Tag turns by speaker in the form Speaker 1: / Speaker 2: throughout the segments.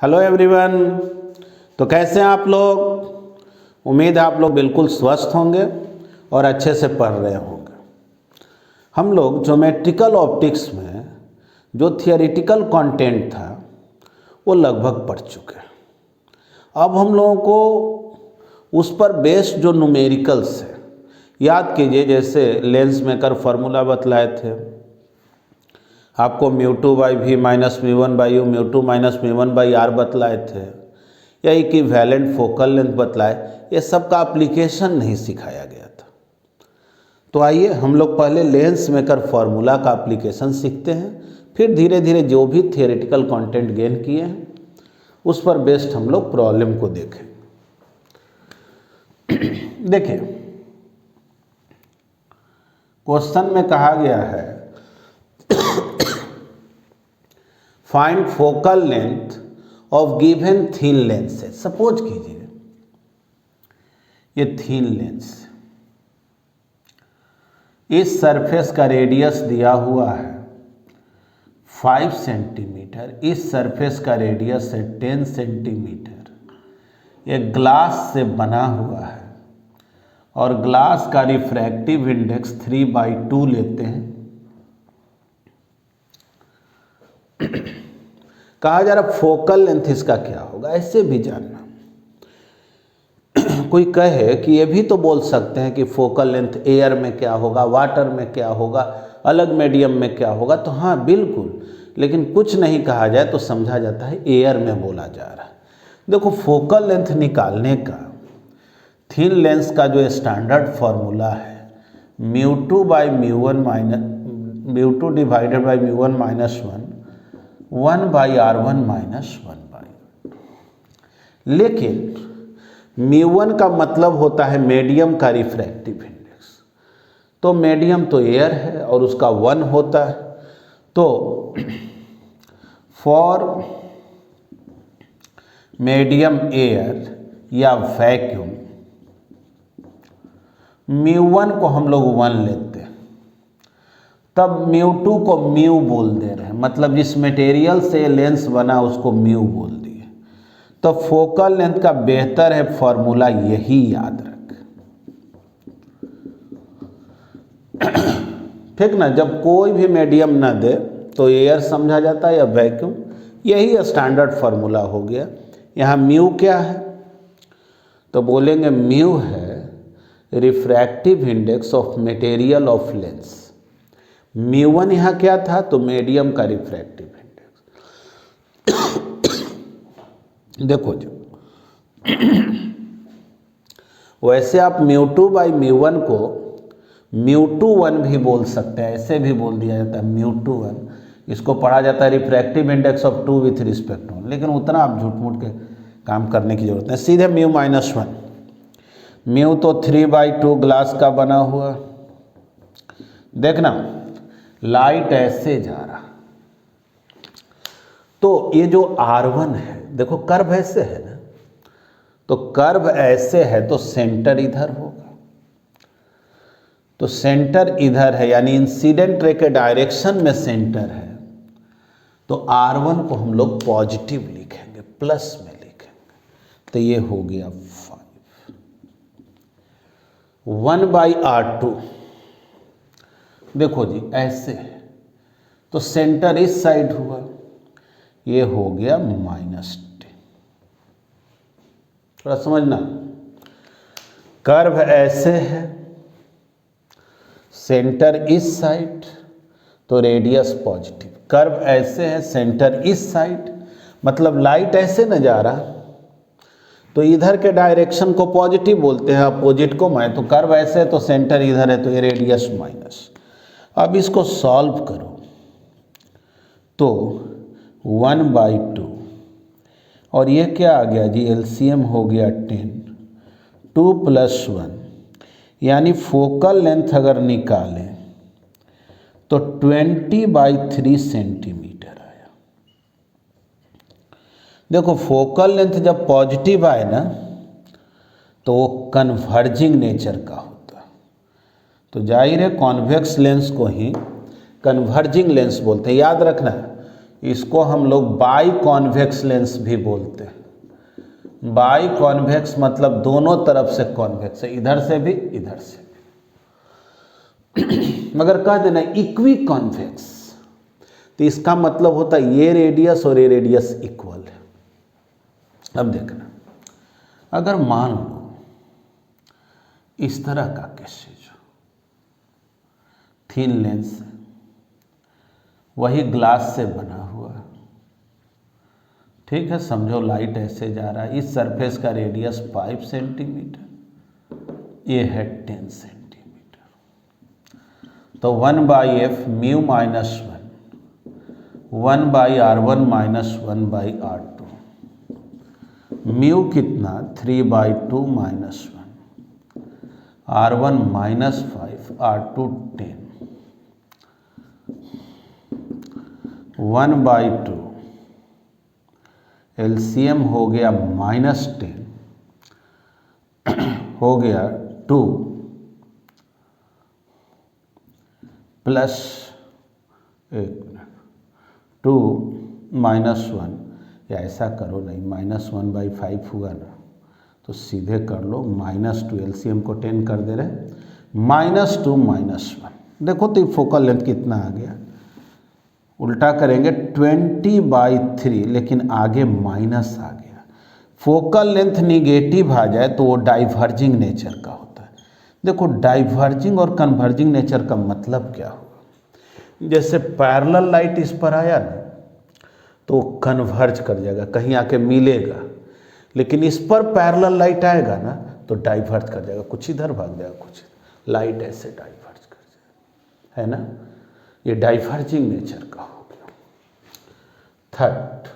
Speaker 1: Hello everyone. तो कैसे हैं आप लोग? उम्मीद है आप लोग बिल्कुल स्वस्थ होंगे और अच्छे से पढ़ रहे होंगे। हम लोग ज्योमेट्रिकल ऑप्टिक्स में जो थियोरेटिकल कंटेंट था वो लगभग पढ़ चुके हैं। अब हम लोगों को उस पर बेस्ड जो न्यूमेरिकल्स है, याद कीजिए जैसे लेंस मेकर फार्मूला बतलाए थे आपको, μ2 by v minus μ1 by u, μ2 minus μ1 by R बतलाए थे, या इक्विवेलेंट फोकल लेंथ बतलाए। ये सब का एप्लीकेशन नहीं सिखाया गया था। तो आइए हम लोग पहले लेंस मेकर फार्मूला का एप्लीकेशन सीखते हैं, फिर धीरे धीरे जो भी थियोरेटिकल कंटेंट गेन किए हैं उस पर बेस्ड हम लोग प्रॉब्लम को देखें। देखिए क्वेश्चन में कहा गया है find focal length of given thin lens है। सपोज कीजिए ये थीन लेंस, इस सरफेस का रेडियस दिया हुआ है 5 सेंटीमीटर, इस सरफेस का रेडियस है 10 सेंटीमीटर। एक ग्लास से बना हुआ है और ग्लास का रिफ्रैक्टिव इंडेक्स 3/2 लेते हैं। कहा जा रहा फोकल लेंथ इसका क्या होगा, ऐसे भी जानना। कोई कहे कि ये भी तो बोल सकते हैं कि फोकल लेंथ एयर में क्या होगा, वाटर में क्या होगा, अलग मीडियम में क्या होगा। तो हाँ बिल्कुल, लेकिन कुछ नहीं कहा जाए तो समझा जाता है एयर में बोला जा रहा है। देखो फोकल लेंथ निकालने का थिन लेंस का जो स्टैंडर्ड फार्मूला है μ2 by μ1 minus μ2 divided by μ1 minus 1 by r1 minus 1/। लेकिन μ1 का मतलब होता है मीडियम का रिफ्रैक्टिव इंडेक्स, तो मीडियम तो एयर है और उसका 1 होता है। तो फॉर मीडियम एयर या वैक्यूम μ1 को हम लोग 1 लेते हैं, तब μ2 को म्यू बोल दे रहे हैं, मतलब जिस मटेरियल से लेंस बना उसको म्यू बोल दिए। तो फोकल लेंथ का बेहतर है फॉर्मूला यही याद रख। ठीक ना, जब कोई भी मीडियम ना दे तो एयर समझा जाता है या वैक्यूम, यही स्टैंडर्ड फार्मूला हो गया। यहाँ म्यू क्या है तो बोलेंगे म्यू है refractive index of material of lens. μ1 यहाँ क्या था तो मीडियम का रिफ्रैक्टिव इंडेक्स। देखो जो वैसे आप μ2 बाई μ1 को μ2 भी बोल सकते हैं, ऐसे भी बोल दिया जाता है μ2। इसको पढ़ा जाता है refractive index of 2 with respect to, लेकिन उतना आप झूठ मूठ के काम करने की जरूरत नहीं। सीधे μ माइनस 1, म्यू तो 3/2 ग्लास का बना हुआ। देखना लाइट ऐसे जा रहा, तो ये जो R1 है, देखो कर्व ऐसे है ना, तो कर्व ऐसे है तो सेंटर इधर होगा। तो सेंटर इधर है यानी इंसिडेंट रे के डायरेक्शन में सेंटर है, तो R1 को हम लोग पॉजिटिव लिखेंगे, प्लस में लिखेंगे। तो ये हो गया 5 1/R2। देखो जी ऐसे है तो सेंटर इस साइड हुआ, ये हो गया -10। थोड़ा समझना, कर्व ऐसे है, सेंटर इस साइड तो रेडियस पॉजिटिव। कर्व ऐसे है, सेंटर इस साइड, मतलब लाइट ऐसे न जा रहा तो इधर के डायरेक्शन को पॉजिटिव बोलते हैं, अपोजिट को मैं। तो कर्व ऐसे है तो सेंटर इधर है तो ये रेडियस माइनस। अब इसको सॉल्व करो तो 1/2 और ये क्या आ गया जी, एलसीएम हो गया 10, 2 + 1 यानी फोकल लेंथ अगर निकालें तो 20/3 सेंटीमीटर आया। देखो फोकल लेंथ जब पॉजिटिव आए ना तो वो कन्वर्जिंग नेचर का होता, तो जाहिर है कॉन्वेक्स लेंस को ही कन्वर्जिंग लेंस बोलते हैं। याद रखना इसको हम लोग बाई कॉन्वेक्स लेंस भी बोलते हैं। बाई कॉन्वेक्स मतलब दोनों तरफ से कॉन्वेक्स है, इधर से भी इधर से भी। मगर कह देना इक्वी कॉन्वेक्स, तो इसका मतलब होता है ये रेडियस और ये रेडियस इक्वल है। अब देखना, अगर मान लो इस तरह का केसेज थिन लेंस है, वही ग्लास से बना हुआ, ठीक है, समझो लाइट ऐसे जा रहा है, इस सरफेस का रेडियस 5 सेंटीमीटर, ये है 10 सेंटीमीटर। तो 1/f mu minus 1/r1 minus 1/r2, mu कितना 3/2 minus 1, r1 minus 5, r2 10, 1/2 LCM हो गया -10 हो गया 2 प्लस 2 माइनस 1, या ऐसा करो नहीं, -1/5 हुआ ना, तो सीधे कर लो -2, एलसीएम को 10 कर दे रहे, -2 -1। देखो तो फोकल लेंथ कितना आ गया, उल्टा करेंगे 20/3, लेकिन आगे माइनस आ गया। फोकल लेंथ निगेटिव आ जाए तो वो डाइवर्जिंग नेचर का होता है। देखो डाइवर्जिंग और कन्वर्जिंग नेचर का मतलब क्या होगा, जैसे पैरेलल लाइट इस पर आया ना तो कन्वर्ज कर जाएगा, कहीं आके मिलेगा, लेकिन इस पर पैरेलल लाइट आएगा ना तो डाइवर्ज कर जाएगा, कुछ इधर भाग जाएगा, कुछ लाइट ऐसे डाइवर्ज कर जाएगा, है ना, ये डाइवर्जिंग नेचर का हो गया। थर्ड,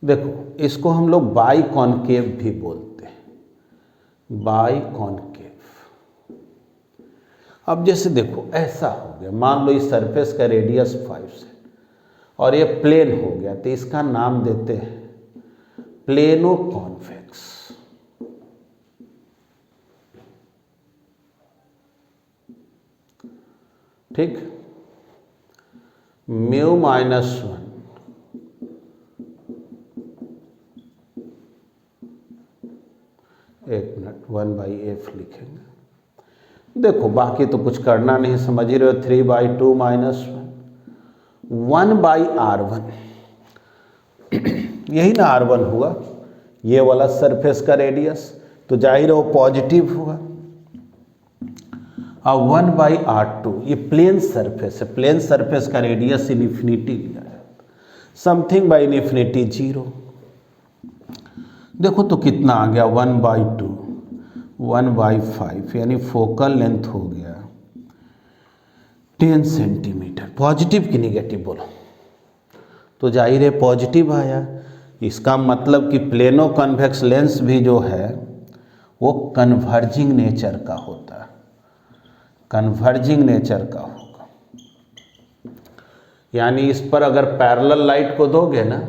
Speaker 1: देखो इसको हम लोग बाई कॉनकेव भी बोलते हैं, बाई कॉनकेव। अब जैसे देखो ऐसा हो गया, मान लो इस सरफेस का रेडियस 5 से और ये प्लेन हो गया, तो इसका नाम देते हैं प्लेनो कॉन्वेक्स। ठीक, म्यू माइनस 1 एक मिनट 1/f लिखेंगे। देखो बाकी तो कुछ करना नहीं, समझ ही रहे हो, 3/2 माइनस 1/r1, यही ना r1 हुआ, ये वाला सरफेस का रेडियस, तो जाहिर है वो पॉजिटिव हुआ। और 1/r2 ये प्लेन सरफेस है, प्लेन सरफेस का रेडियस इन्फिनिटी लिया है, समथिंग बाई इन्फिनिटी 0। देखो तो कितना आ गया 1/2 1/5, यानी फोकल लेंथ हो गया 10 सेंटीमीटर। पॉजिटिव की निगेटिव बोलो, तो जाहिर है पॉजिटिव आया, इसका मतलब कि प्लेनो कन्वेक्स लेंस भी जो है वो कन्वर्जिंग नेचर का होता है, कन्वर्जिंग नेचर का होगा। यानी इस पर अगर पैरेलल लाइट को दोगे ना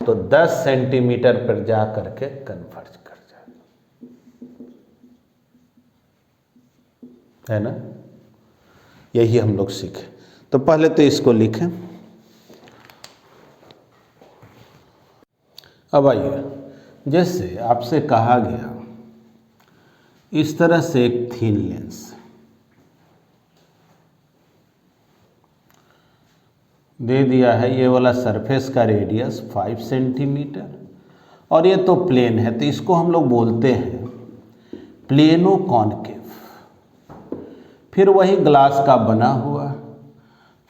Speaker 1: तो 10 सेंटीमीटर पर जा करके कन्वर्ज कर जाएगा, है ना, यही हम लोग सीखे। तो पहले तो इसको लिखें। अब आइए, जैसे आपसे कहा गया इस तरह से एक थिन लेंस दे दिया है, ये वाला सरफेस का रेडियस 5 सेंटीमीटर और ये तो प्लेन है, तो इसको हम लोग बोलते हैं प्लेनो कॉनकेव। फिर वही ग्लास का बना हुआ,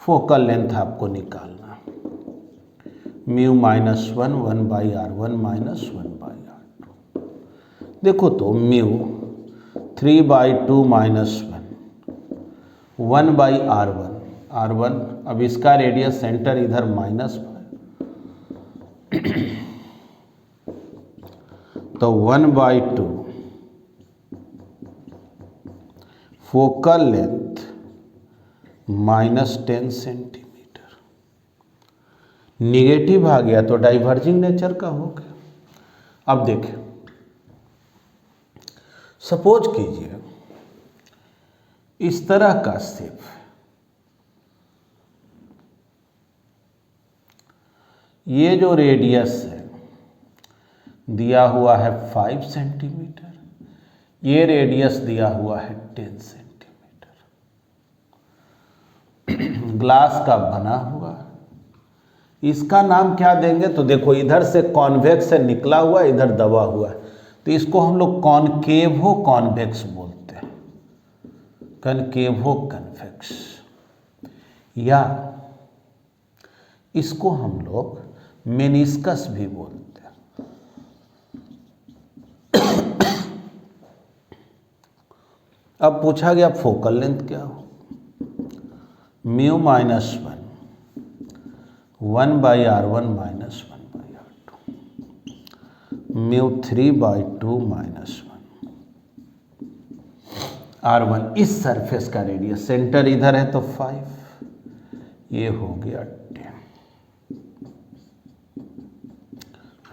Speaker 1: फोकल लेंथ आपको निकालना, म्यू -1 1/r1 माइनस 1/r2। देखो तो म्यू 3/2 माइनस 1/r1, r1, अब इसका रेडियस सेंटर इधर -5, तो 1/2 फोकल लेंथ -10 सेंटीमीटर। निगेटिव आ गया तो डाइवर्जिंग नेचर का हो गया, अब देखिए, सपोज कीजिए इस तरह का शेप है, ये जो रेडियस है दिया हुआ है 5 सेंटीमीटर, ये रेडियस दिया हुआ है 10 सेंटीमीटर, ग्लास का बना हुआ है। इसका नाम क्या देंगे? तो देखो, इधर से कॉन्वेक्स से निकला हुआ, इधर दबा हुआ है, तो इसको हम लोग कॉनकेवो कॉन्वेक्स बोलते हैं, कनकेवो कन्वेक्स, या इसको हम लोग मेनिस्कस भी बोलते हैं। अब पूछा गया फोकल लेंथ क्या हो, mu minus 1/r1 minus 1/r2, mu 3/2 minus 1r1। इस सरफेस का रेडियस, सेंटर इधर है तो 5, ये हो गया 10,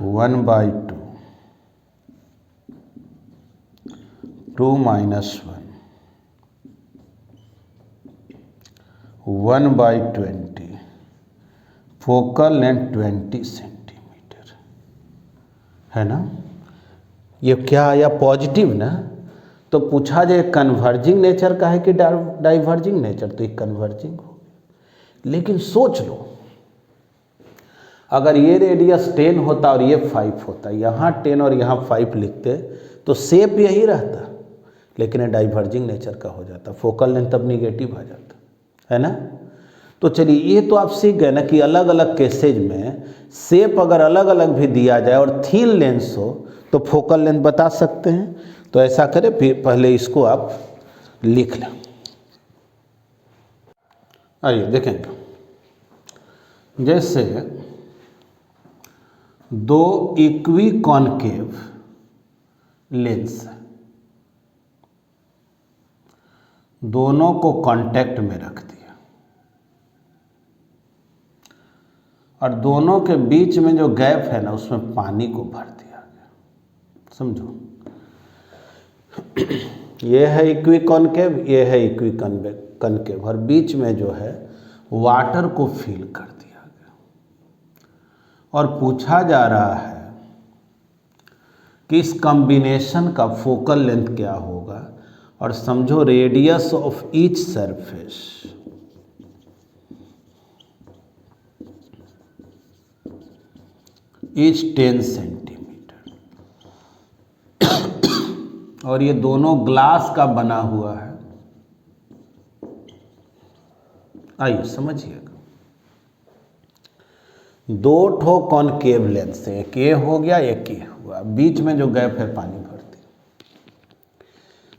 Speaker 1: 1/2 2 माइनस 1/20, फोकल लेंथ 20 सेंटीमीटर, है ना। ये क्या आया? पॉजिटिव ना। तो पूछा जाए कन्वर्जिंग नेचर का है कि डाइवर्जिंग नेचर, तो ये कन्वर्जिंग हो गया। लेकिन सोच लो, अगर ये रेडियस 10 होता और ये 5 होता, यहाँ 10 और यहाँ 5 लिखते तो शेप यही रहता, लेकिन ये डाइवर्जिंग नेचर का हो जाता, फोकल लेंथ तब निगेटिव आ जाता, है ना। तो चलिए, ये तो आप सीख गए ना कि अलग अलग केसेज में शेप अगर अलग अलग भी दिया जाए और थीन लेंस हो तो फोकल लेंथ बता सकते हैं। तो ऐसा करें, फिर पहले इसको आप लिख लें। आइए देखेंगे, जैसे दो इक्वी कॉनकेव लेंस है, दोनों को कांटेक्ट में रख दिया और दोनों के बीच में जो गैप है ना, उसमें पानी को भर दिया गया। समझो, ये है इक्वी कॉनकेव, ये है इक्वी कनकेव, और बीच में जो है वाटर को फिल कर दिया गया। और पूछा जा रहा है कि इस कॉम्बिनेशन का फोकल लेंथ क्या होगा। और समझो, radius of each surface is 10 centimetre, और ये दोनों ग्लास का बना हुआ है। आइए समझिएगा, दो ठो कॉनकेव लेंस है, एक ये हो गया, एक ये हुआ, बीच में जो गैप है पानी भरती।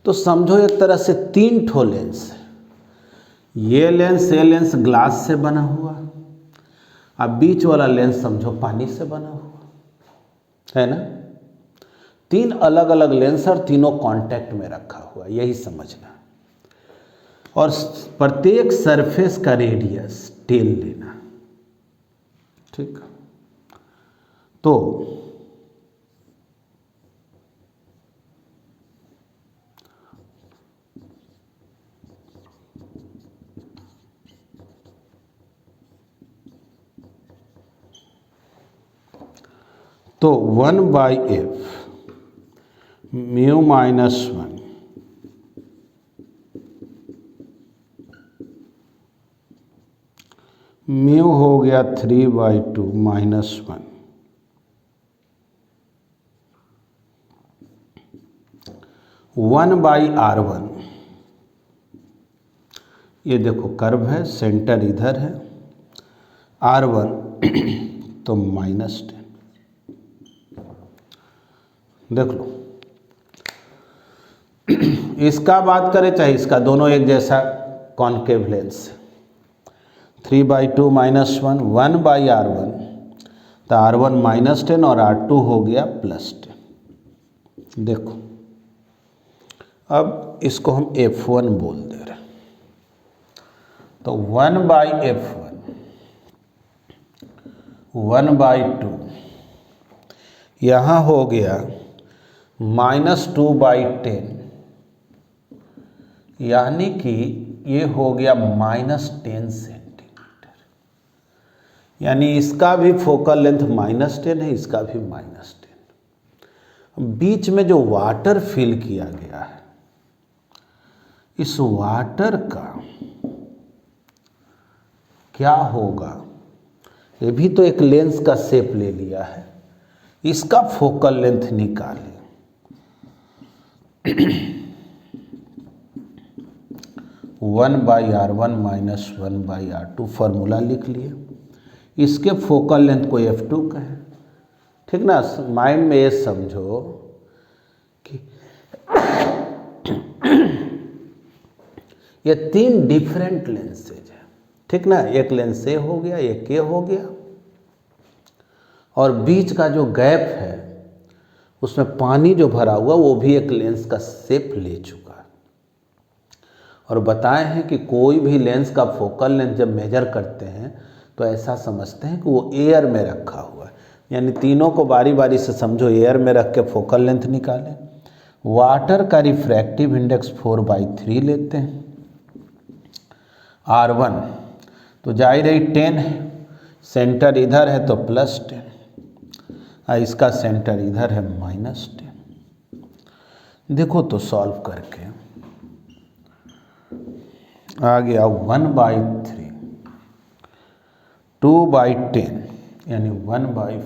Speaker 1: तो समझो एक तरह से 3 ठो लेंस है, ये लेंस ग्लास से बना हुआ, अब बीच वाला लेंस समझो पानी से बना हुआ, है ना। 3 अलग अलग लेंस और तीनों कांटेक्ट में रखा हुआ, यही समझना। और प्रत्येक सरफेस का रेडियस 10 लेना, ठीक। तो तो 1/f म्यू माइनस 1 म्यू हो गया 3/2 माइनस 1, 1/r1, ये देखो कर्व है, सेंटर इधर है, r1 तो -10। देख लो, इसका बात करें चाहे इसका, दोनों एक जैसा कॉनकेव लेंस, 3/2 माइनस 1, 1/r1, तो r1 -10 और r2 हो गया +10। देखो, अब इसको हम f1 बोल दे रहे हैं, तो 1/f1 1/2, यहाँ हो गया -2/10, यानी कि ये हो गया -10 सेंटीमीटर। यानी इसका भी फोकल लेंथ -10 है, इसका भी -10। बीच में जो वाटर फिल किया गया है, इस वाटर का क्या होगा? ये भी तो एक लेंस का शेप ले लिया है, इसका फोकल लेंथ निकालें। 1/r1 - 1/r2 फॉर्मूला लिख लिए। इसके फोकल लेंथ को f2 कहें, ठीक ना। माइंड में ये समझो कि ये 3 डिफरेंट लेंसेज है, ठीक ना। एक लेंस ए हो गया, एक के हो गया, और बीच का जो गैप है उसमें पानी जो भरा हुआ वो भी एक लेंस का शेप ले चुका है। और बताए हैं कि कोई भी लेंस का फोकल लेंथ जब मेजर करते हैं तो ऐसा समझते हैं कि वो एयर में रखा हुआ है। यानी तीनों को बारी बारी से समझो, एयर में रख के फोकल लेंथ निकालें। वाटर का रिफ्रैक्टिव इंडेक्स 4/3 लेते हैं, R1 तो जाहिर है 10 है, सेंटर इधर है तो +10, इसका सेंटर इधर है -10। देखो तो सॉल्व करके आ गया 1/3, 2/10 यानी 1/5,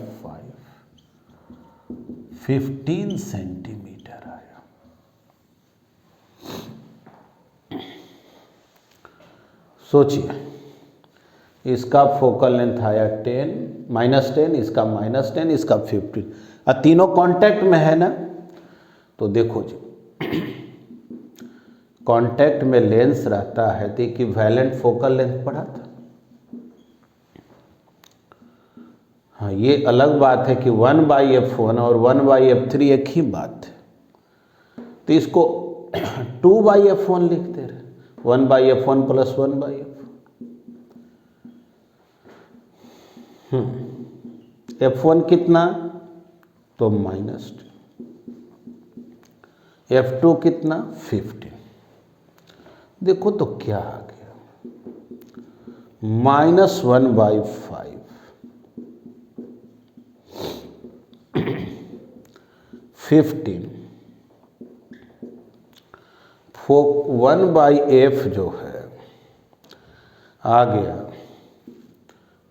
Speaker 1: 15 सेंटीमीटर आया। सोचिए, इसका फोकल लेंथ आया 10, -10, इसका -10, इसका 15, और तीनों कांटेक्ट में है ना। तो देखो जी, कांटेक्ट में लेंस रहता है तो इक्विवेलेंट फोकल लेंथ पड़ा था। हाँ, ये अलग बात है कि 1/f1 और 1/f3 एक ही बात है, तो इसको 2/f1 लिखते रहे, 1/f1 + 1/f। f1 कितना तो -2, f2 कितना 15। देखो तो क्या आ गया, -1/5, 15, 1/f जो है आ गया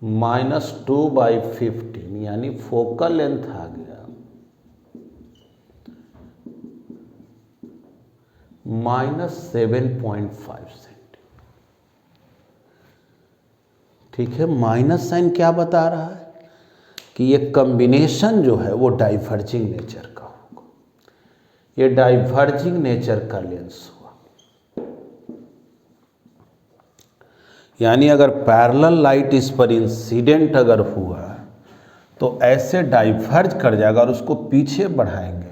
Speaker 1: -2/15, यानी फोकल लेंथ आ गया -7.5 सेंटीमीटर। ठीक है, माइनस साइन क्या बता रहा है कि ये कॉम्बिनेशन जो है वो डाइवर्जिंग नेचर का होगा। ये डाइवर्जिंग नेचर का लेंस हुआ, यानी अगर पैरेलल लाइट इस पर इंसिडेंट अगर हुआ तो ऐसे डाइवर्ज कर जाएगा, और उसको पीछे बढ़ाएंगे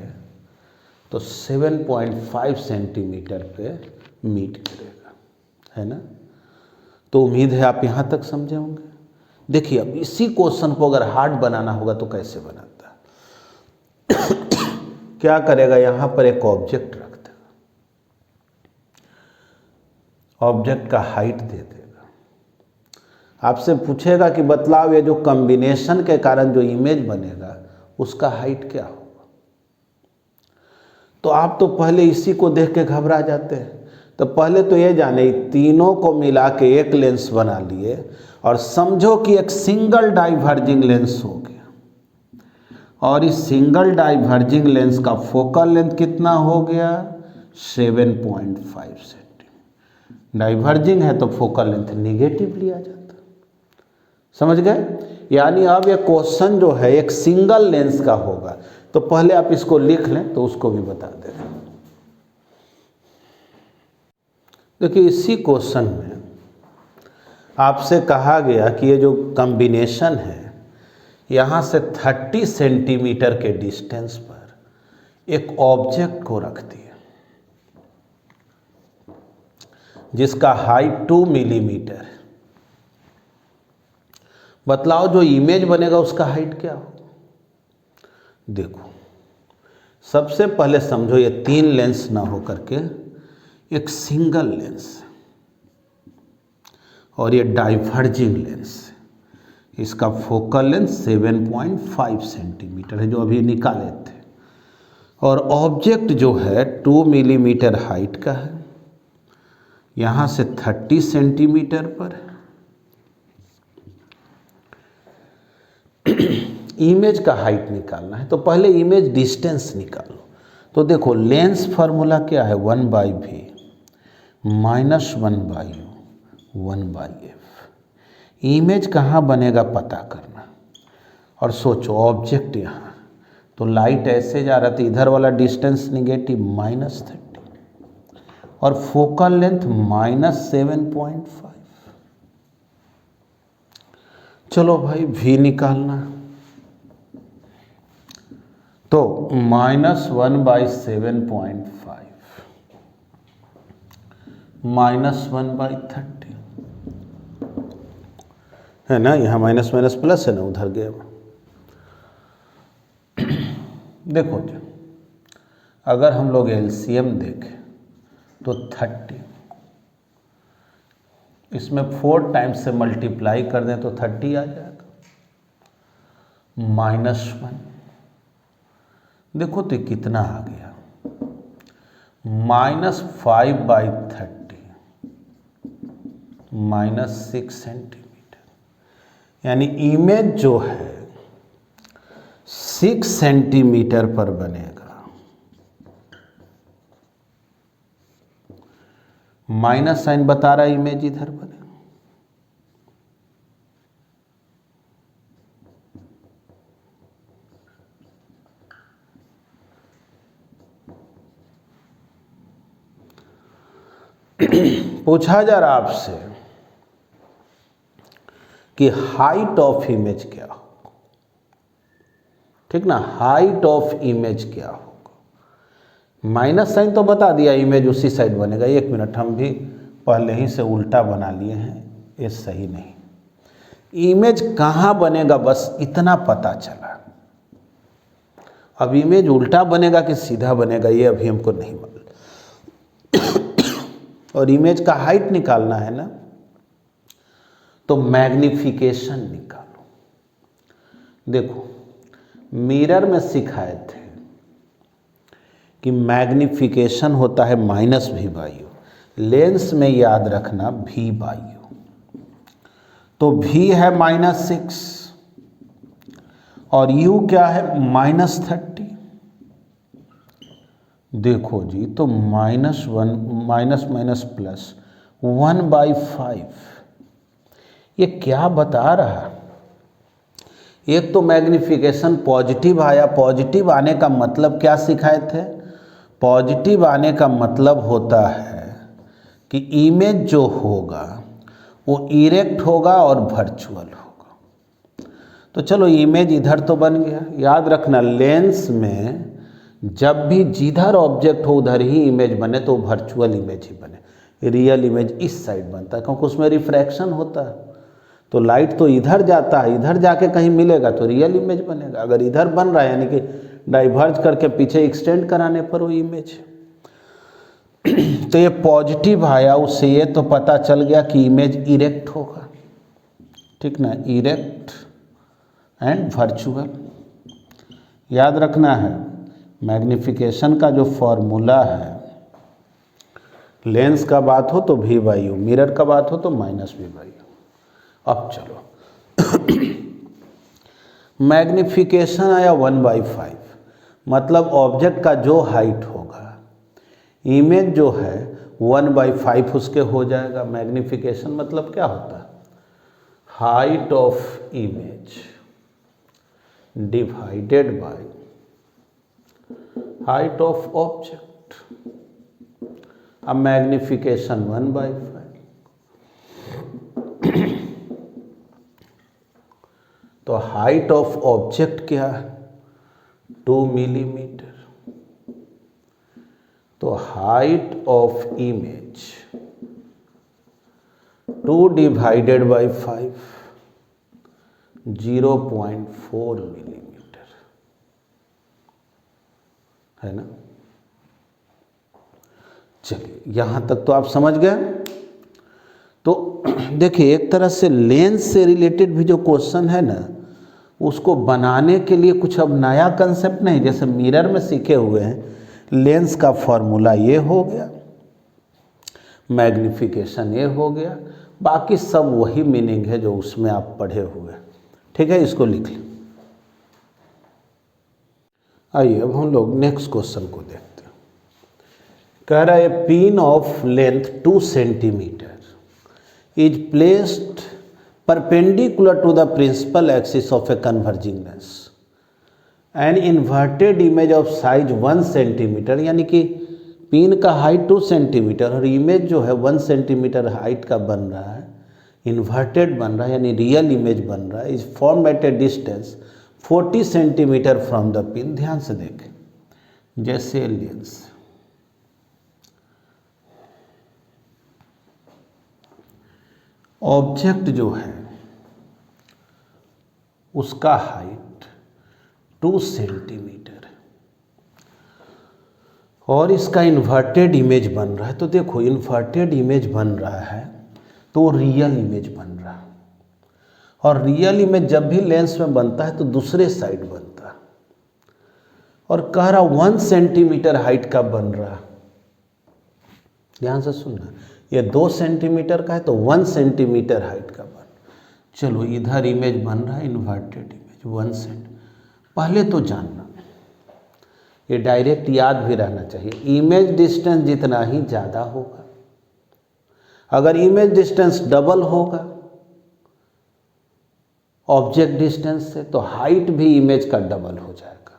Speaker 1: तो 7.5 सेंटीमीटर पे मीट करेगा, है ना। तो उम्मीद है आप यहाँ तक समझे होंगे। देखिए, अब इसी क्वेश्चन को अगर हार्ड बनाना होगा तो कैसे बनाता है क्या करेगा, यहाँ पर एक ऑब्जेक्ट रख देगा, ऑब्जेक्ट का हाइट दे देगा, आपसे पूछेगा कि बतलाओ ये जो कॉम्बिनेशन के कारण जो इमेज बनेगा उसका हाइट क्या होगा। तो आप तो पहले इसी को देख के घबरा जाते हैं। तो पहले तो ये जाने, तीनों को मिला के एक लेंस बना लिए, और समझो कि एक सिंगल डाइवर्जिंग लेंस हो गया, और इस सिंगल डाइवर्जिंग लेंस का फोकल लेंथ कितना हो गया 7.5 सेंटीमीटर। डाइवर्जिंग है तो फोकल लेंथ निगेटिव लिया जाता, समझ गए। यानी अब ये क्वेश्चन जो है एक सिंगल लेंस का होगा, तो पहले आप इसको लिख लें तो उसको भी बता दे रहे हैं। देखिए, इसी क्वेश्चन में आपसे कहा गया कि ये जो कॉम्बिनेशन है यहाँ से 30 सेंटीमीटर के डिस्टेंस पर एक ऑब्जेक्ट को रख दिया जिसका हाइट 2 मिलीमीटर है। बतलाओ जो इमेज बनेगा उसका हाइट क्या हो। देखो, सबसे पहले समझो ये 3 लेंस ना हो करके एक सिंगल लेंस है और ये डाइवर्जिंग लेंस है। इसका फोकल लेंथ 7.5 सेंटीमीटर है जो अभी निकाले थे, और ऑब्जेक्ट जो है 2 मिलीमीटर हाइट का है, यहाँ से 30 सेंटीमीटर पर है। इमेज का हाइट निकालना है तो पहले इमेज डिस्टेंस निकालो। तो देखो लेंस फार्मूला क्या है, 1/v minus 1/u 1/f। Image कहाँ बनेगा पता करना, और सोचो ऑब्जेक्ट यहाँ, तो लाइट ऐसे जा रहा था, इधर वाला डिस्टेंस निगेटिव -30 और फोकल लेंथ -7.5। चलो भाई v निकालना, तो -1/7.5 -1/30 है ना, यहाँ माइनस माइनस प्लस है ना, उधर गया। देखो जी, अगर हम लोग एलसीएम देखें तो 30, इसमें 4 टाइम्स से मल्टीप्लाई कर दें तो 30 आ जाएगा, -1, देखो तो कितना आ गया, -5/30 -6 सेंटीमीटर, यानी इमेज जो है 6 सेंटीमीटर पर बनेगा। माइनस साइन बता रहा है इमेज इधर बनेगा। पूछा जा रहा आपसे कि हाइट ऑफ इमेज क्या हो, ठीक ना, हाइट ऑफ इमेज क्या होगा। माइनस साइन तो बता दिया, इमेज उसी साइड बनेगा। 1 मिनट, हम भी पहले ही से उल्टा बना लिए हैं, ये सही नहीं। इमेज कहाँ बनेगा बस इतना पता चला। अब इमेज उल्टा बनेगा कि सीधा बनेगा ये अभी हमको नहीं मालूम। और इमेज का हाइट निकालना है ना, तो मैग्निफिकेशन निकालो। देखो मिरर में सिखाए थे कि मैग्निफिकेशन होता है -v/u, लेंस में याद रखना v/u। तो v है -6 और u क्या है -30। देखो जी, तो -1 माइनस प्लस 1/5, ये क्या बता रहा है। एक तो मैग्निफिकेशन पॉजिटिव आया, पॉजिटिव आने का मतलब क्या सिखाए थे, पॉजिटिव आने का मतलब होता है कि इमेज जो होगा वो इरेक्ट होगा और वर्चुअल होगा। तो चलो इमेज इधर तो बन गया। याद रखना लेंस में जब भी जिधर ऑब्जेक्ट हो उधर ही इमेज बने तो वर्चुअल इमेज ही बने, रियल इमेज इस साइड बनता है क्योंकि उसमें रिफ्रैक्शन होता है। तो लाइट तो इधर जाता है, इधर जाके कहीं मिलेगा तो रियल इमेज बनेगा। अगर इधर बन रहा है यानी कि डाइवर्ज करके पीछे एक्सटेंड कराने पर वो इमेज। तो ये पॉजिटिव आया, उससे ये तो पता चल गया कि इमेज इरेक्ट होगा, ठीक ना, इरेक्ट एंड वर्चुअल। याद रखना है मैग्निफिकेशन का जो फॉर्मूला है, लेंस का बात हो तो v/u, मिरर का बात हो तो -v/u। अब चलो मैग्निफिकेशन आया 1/5, मतलब ऑब्जेक्ट का जो हाइट होगा इमेज जो है 1/5 उसके हो जाएगा। मैग्निफिकेशन मतलब क्या होता है, height of image divided by height of object. अब मैग्निफिकेशन 1/5, तो हाइट ऑफ ऑब्जेक्ट क्या है 2 मिलीमीटर। तो height of image 2 divided by 5 0.4 millimetre. है ना। चलिए यहाँ तक तो आप समझ गए। तो देखिए एक तरह से लेंस से रिलेटेड भी जो क्वेश्चन है ना, उसको बनाने के लिए कुछ अब नया कंसेप्ट नहीं, जैसे मिरर में सीखे हुए हैं लेंस का फॉर्मूला ये हो गया, मैग्निफिकेशन ये हो गया, बाकी सब वही मीनिंग है जो उसमें आप पढ़े हुए। ठीक है, इसको लिख लें। आइए अब हम लोग नेक्स्ट क्वेश्चन को देखते हैं। कह रहा है pin of length 2 centimetre is placed perpendicular to the principal axis of a converging lens. An inverted image of size 1 centimetre, यानी कि पिन का हाइट 2 सेंटीमीटर और इमेज जो है 1 सेंटीमीटर हाइट का बन रहा है, इन्वर्टेड बन रहा है यानी रियल इमेज बन रहा है, is form at a distance 40 centimetre from the pin. ध्यान से देखें, जैसे लेंस ऑब्जेक्ट जो है उसका हाइट 2 सेंटीमीटर है और इसका इन्वर्टेड इमेज बन रहा है। तो देखो इन्वर्टेड इमेज बन रहा है तो रियल इमेज बन रहा है, और रियल इमेज जब भी लेंस में बनता है तो दूसरे साइड बनता है, और कह रहा 1 सेंटीमीटर हाइट का बन रहा। ध्यान से सुनना, ये 2 सेंटीमीटर का है तो 1 सेंटीमीटर हाइट का बन। चलो इधर इमेज बन रहा है इन्वर्टेड इमेज 1 सेंट। पहले तो जानना, ये डायरेक्ट याद भी रहना चाहिए, इमेज डिस्टेंस जितना ही ज़्यादा होगा, अगर इमेज डिस्टेंस डबल होगा ऑब्जेक्ट डिस्टेंस से तो हाइट भी इमेज का डबल हो जाएगा।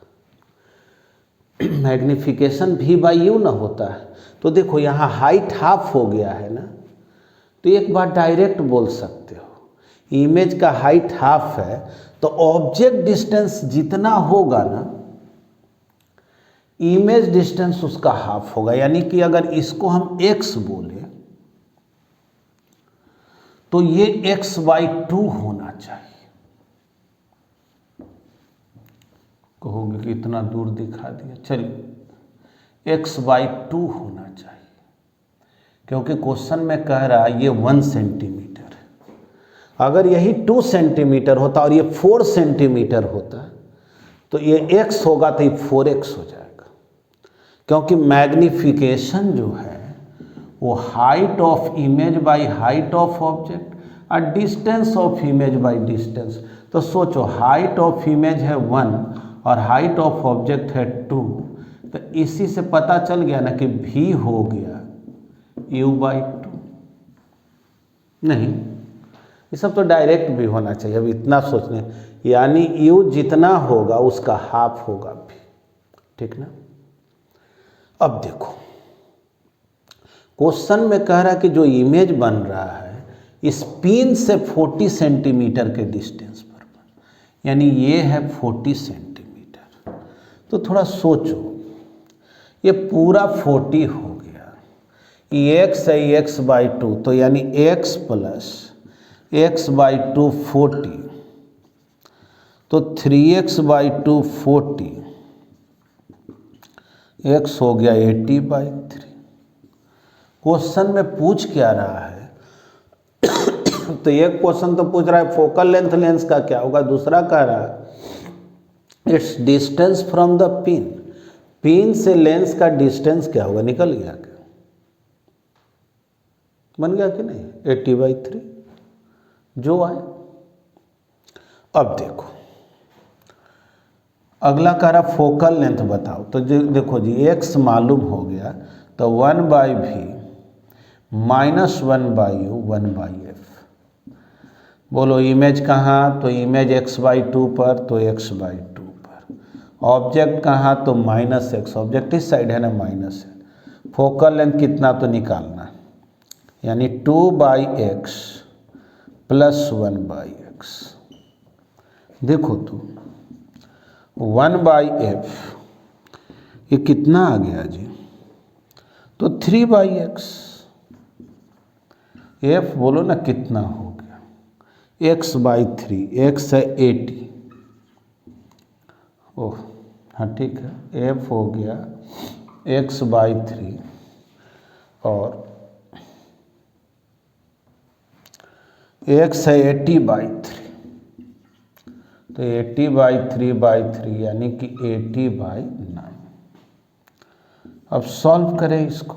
Speaker 1: मैग्निफिकेशन V/U ना होता है, तो देखो यहाँ हाइट हाफ हो गया है ना, तो एक बार डायरेक्ट बोल सकते हो इमेज का हाइट हाफ है तो ऑब्जेक्ट डिस्टेंस जितना होगा ना इमेज डिस्टेंस उसका हाफ होगा। यानी कि अगर इसको हम x बोले तो ये x/2 होना चाहिए। कहोगे कि इतना दूर दिखा दिया, चलिए x/2 होना चाहिए, क्योंकि क्वेश्चन में कह रहा है ये 1 सेंटीमीटर है। अगर यही 2 सेंटीमीटर होता और ये 4 सेंटीमीटर होता तो ये x होगा तो ये 4x हो जाएगा, क्योंकि मैग्निफिकेशन जो है वो height of image by height of object और distance of image by distance. तो सोचो हाइट ऑफ इमेज है 1 और हाइट ऑफ ऑब्जेक्ट है 2, तो इसी से पता चल गया ना कि v हो गया u/2। नहीं, ये सब तो डायरेक्ट भी होना चाहिए, अब इतना सोचने, यानी u जितना होगा उसका हाफ होगा भी। ठीक ना। अब देखो क्वेश्चन में कह रहा कि जो इमेज बन रहा है इस पिन से 40 सेंटीमीटर के डिस्टेंस पर बन, यानी ये है 40 सेंटीमीटर। तो थोड़ा सोचो, ये पूरा 40 हो गया, ये x है x/2, तो यानी x प्लस x/2 40, तो 3x/2 40, x हो गया 80/3। क्वेश्चन में पूछ क्या रहा है तो एक क्वेश्चन तो पूछ रहा है फोकल लेंथ लेंस का क्या होगा, दूसरा कह रहा है it's distance from the pin, pin से लेंस का डिस्टेंस क्या होगा। निकल गया क्या, बन गया कि नहीं, 80/3 जो आए। अब देखो अगला कह रहा फोकल लेंथ बताओ, तो देखो जी x मालूम हो गया तो 1/v माइनस 1/u 1/f। बोलो इमेज कहाँ, तो इमेज x/2 पर, तो x/2 पर। ऑब्जेक्ट कहाँ, तो -x, ऑब्जेक्ट इस साइड है ना, माइनस है। फोकल लेंथ कितना तो निकालना, यानी 2/x प्लस 1/x। देखो तो 1/f ये कितना आ गया जी, तो 3/x। f बोलो ना कितना हो गया, x/3, x है 80। ओह हाँ ठीक है, एफ हो गया x/3 और x है 80/3, तो 80/3/3 यानी कि 80/9। अब सॉल्व करें इसको,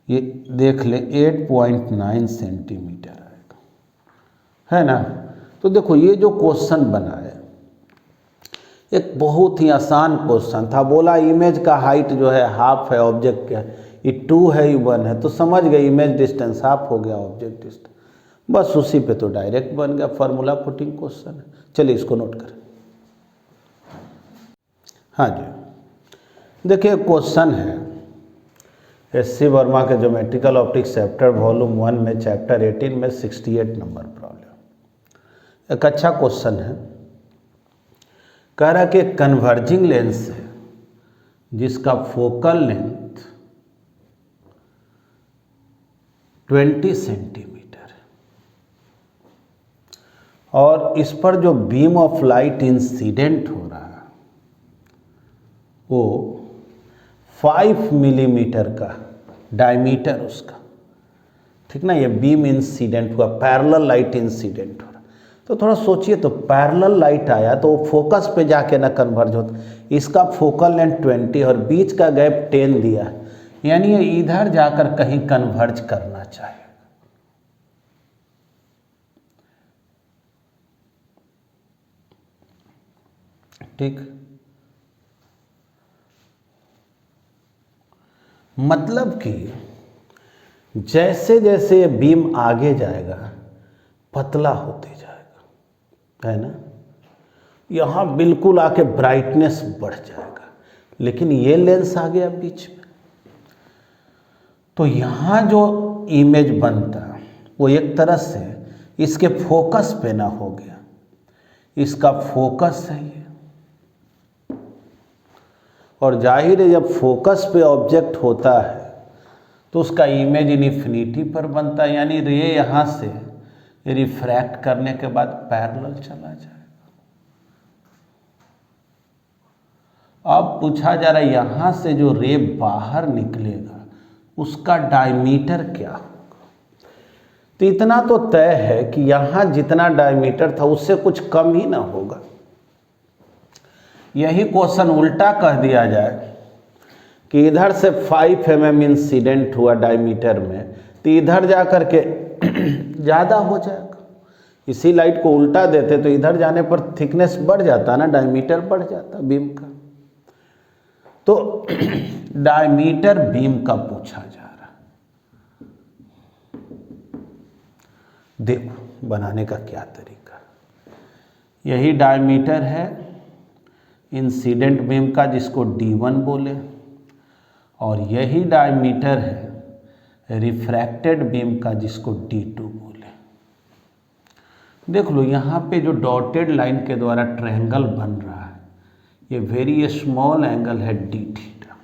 Speaker 1: ये देख ले 8.9 सेंटीमीटर आएगा, है ना। तो देखो ये जो क्वेश्चन बना है एक बहुत ही आसान क्वेश्चन था। बोला इमेज का हाइट जो है हाफ है ऑब्जेक्ट का, ये 2 है ये 1 है, तो समझ गए इमेज डिस्टेंस हाफ हो गया ऑब्जेक्ट डिस्टेंस। बस उसी पे तो डायरेक्ट बन गया, फार्मूला पुटिंग क्वेश्चन है। चलिए इसको नोट करें। हाँ जी, देखिए क्वेश्चन है एस.सी. वर्मा के ज्योमेट्रिकल ऑप्टिक्स चैप्टर वॉल्यूम 1 में चैप्टर 18 में 68 नंबर प्रॉब्लम। एक अच्छा क्वेश्चन है। कह रहा कि कन्वर्जिंग लेंस है जिसका फोकल लेंथ 20 सेंटीमीटर है और इस पर जो बीम ऑफ लाइट इंसिडेंट हो रहा है वो 5 मिलीमीटर का डायमीटर उसका, ठीक ना। ये बीम इंसिडेंट हुआ, पैरेलल लाइट इंसिडेंट हो रहा। तो थोड़ा सोचिए, तो पैरेलल लाइट आया तो वो फोकस पे जाके ना कन्वर्ज होता। इसका फोकल लेंथ 20 और बीच का गैप 10 दिया है, यानी ये इधर जाकर कहीं कन्वर्ज करना चाहिए। ठीक, मतलब कि जैसे जैसे ये बीम आगे जाएगा पतला होते जाएगा, है ना। यहाँ बिल्कुल आके ब्राइटनेस बढ़ जाएगा, लेकिन ये लेंस आ गया बीच में, तो यहाँ जो इमेज बनता वो एक तरह से इसके फोकस पे ना हो गया। इसका फोकस है ये, और जाहिर है जब फोकस पे ऑब्जेक्ट होता है तो उसका इमेज इन्फिनिटी पर बनता है, यानी रे यहाँ से रिफ्रैक्ट करने के बाद पैरेलल चला जाएगा। अब पूछा जा रहा है यहाँ से जो रे बाहर निकलेगा उसका डायमीटर क्या होगा। तो इतना तो तय है कि यहाँ जितना डायमीटर था उससे कुछ कम ही ना होगा। यही क्वेश्चन उल्टा कह दिया जाए कि इधर से 5 mm इंसिडेंट हुआ डायमीटर में, तो इधर जा कर के ज़्यादा हो जाएगा। इसी लाइट को उल्टा देते तो इधर जाने पर थिकनेस बढ़ जाता ना, डायमीटर बढ़ जाता बीम का। तो डायमीटर बीम का पूछा जा रहा है। देखो बनाने का क्या तरीका, यही डायमीटर है इंसिडेंट बीम का जिसको D1 बोले, और यही डायमीटर है रिफ्रैक्टेड बीम का जिसको D2 बोले। देख लो यहाँ पे जो डॉटेड लाइन के द्वारा ट्रायंगल बन रहा है ये वेरी स्मॉल एंगल है d थीटा।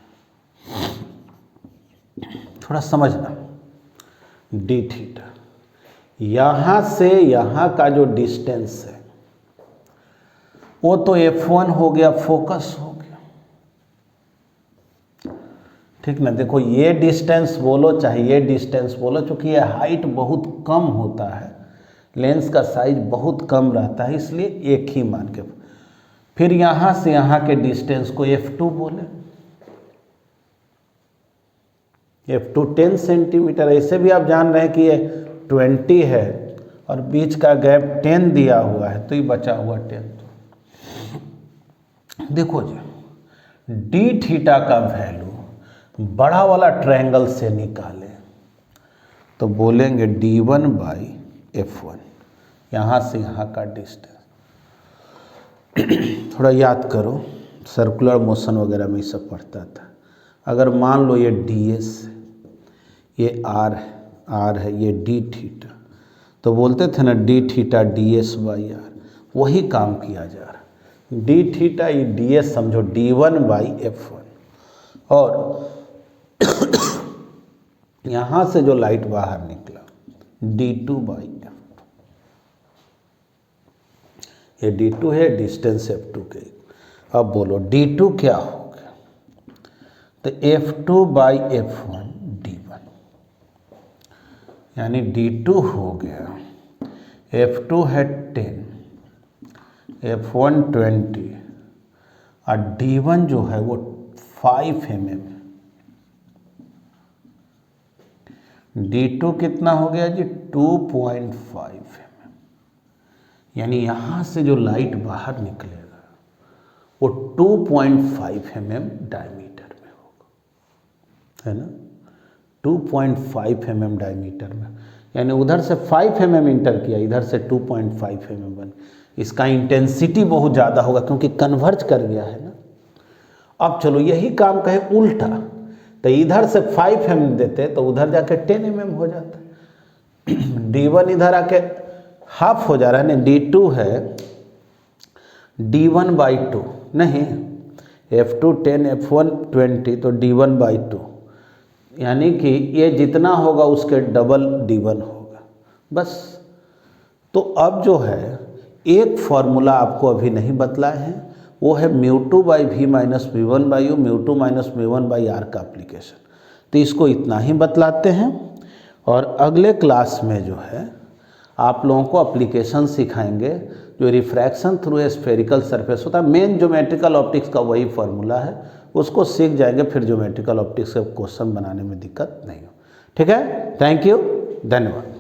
Speaker 1: थोड़ा समझना, d थीटा, यहाँ से यहाँ का जो डिस्टेंस है वो तो F1 हो गया, फोकस हो गया, ठीक ना। देखो ये डिस्टेंस बोलो चाहे ये डिस्टेंस बोलो, चूंकि ये हाइट बहुत कम होता है, लेंस का साइज बहुत कम रहता है, इसलिए एक ही मान के। फिर यहाँ से यहाँ के डिस्टेंस को F2 बोले। F2 10 centimetre. ऐसे भी आप जान रहे हैं कि ये 20 है और बीच का गैप 10 दिया हुआ है, तो ये बचा हुआ 10। देखो जी d थीटा का वैल्यू बड़ा वाला ट्रायंगल से निकालें तो बोलेंगे D1/F1, यहाँ से यहाँ का डिस्टेंस। थोड़ा याद करो, सर्कुलर मोशन वगैरह में ये सब पढ़ता था। अगर मान लो ये DS है, ये R है, ये d थीटा, तो बोलते थे ना d थीटा DS/R, वही काम किया जा रहा है। d थीटा ये DS समझो D1/F1, और यहाँ से जो लाइट बाहर निकला D2/F2, ये D2 है, डिस्टेंस F2 के। अब बोलो D2 क्या हो गया, तो F2/F1 D1, यानी D2 हो गया, F2 है 10, F1 20 और D1 जो है वो 5 mm। D2 कितना हो गया जी, 2.5 mm, यानी यहाँ से जो लाइट बाहर निकलेगा वो 2.5 mm डायमीटर में होगा, है ना, 2.5 mm डायमीटर में, यानी उधर से 5 mm इंटर किया, इधर से 2.5 mm बन, इसका इंटेंसिटी बहुत ज़्यादा होगा क्योंकि कन्वर्ज कर गया है ना। अब चलो यही काम कहे उल्टा, तो इधर से 5 mm देते तो उधर जाके 10 mm हो जाता। D1 इधर आके हाफ हो जा रहा है ना, D2 है D1/2, नहीं F2 10 F1 20 तो D1/2, यानी कि ये जितना होगा उसके डबल D1 होगा बस। तो अब जो है एक फॉर्मूला आपको अभी नहीं बतलाए हैं, वो है μ2/v minus μ1/u, μ2 minus μ1/r का एप्लीकेशन। तो इसको इतना ही बतलाते हैं और अगले क्लास में जो है आप लोगों को एप्लीकेशन सिखाएंगे जो refraction through a spherical surface होता है। मेन ज्योमेट्रिकल ऑप्टिक्स का वही फार्मूला है, उसको सीख जाएंगे, फिर ज्योमेट्रिकल ऑप्टिक्स के क्वेश्चन बनाने में दिक्कत नहीं हो। ठीक है, थैंक यू, धन्यवाद।